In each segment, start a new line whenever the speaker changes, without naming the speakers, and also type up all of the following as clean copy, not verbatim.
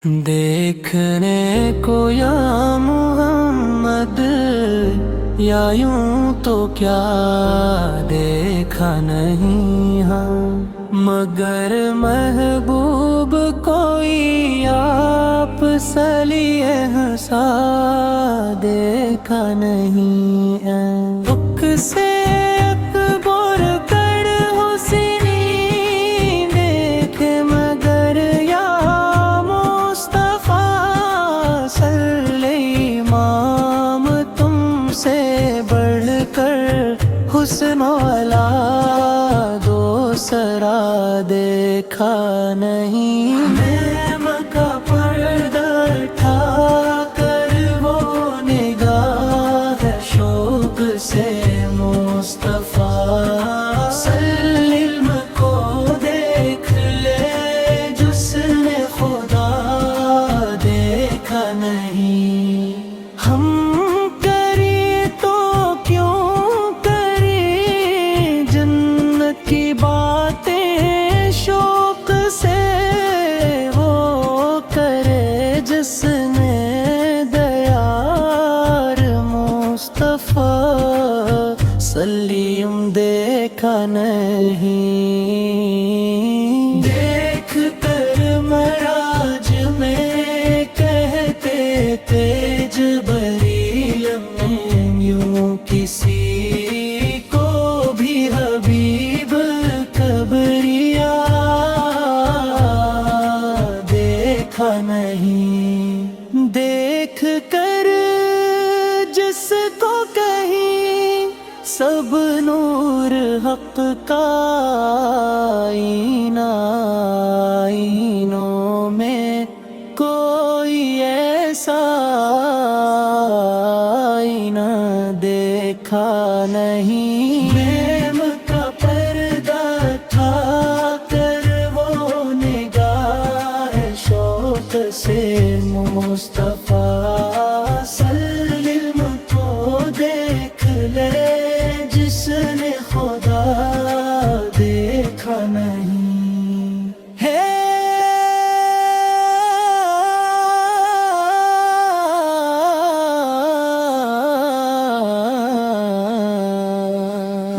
देखने को या मोहम्मद या यूं तो क्या देखा नहीं हम, मगर महबूब कोई आप सलिए हंसा देखा नहीं है। उक से अकबर कर हुस्नी देखे मगर या मुस्तफा सल्ले इमाम तुमसे बढ़कर हुस्न वाला दूसरा देखा नहीं। मैं मक्का पर्दा उठा कर वो निगाह शौक से मुस्तफा सल्लम को देख ले जिसने खुदा देखा नहीं। हम करें तो क्यों करें जन्नत की बातें शौक से, वो करे जिसने दयार मुस्तफा सलीम देखा नहीं। देख कर मराज में कहते थे जबरील में यूं किसी को भी हबीब कबरिया देखा नहीं। देख कर जिसको कहीं सब नूर हक का आईना, आईनों में कोई ऐसा आईना देखा नहीं। प्रेम का पर्दा था कर वो निगाह शौक से मुस्तफा सल्लम को देख ले जिसने खुदा देखा नहीं है।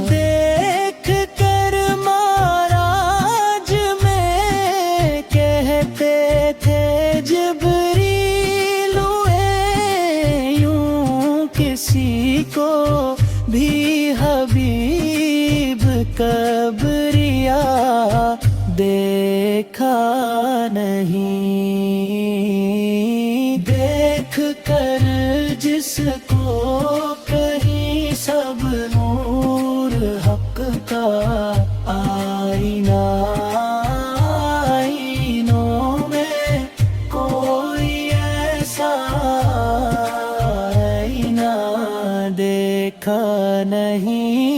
देख कर महाराज में कहते थे जबरील यूं किसी को भी हबीब कबरिया देखा नहीं। देख कर जिसको कहीं सब नूर हक का आईना, आईनों में कोई ऐसा आईना देखा नहीं।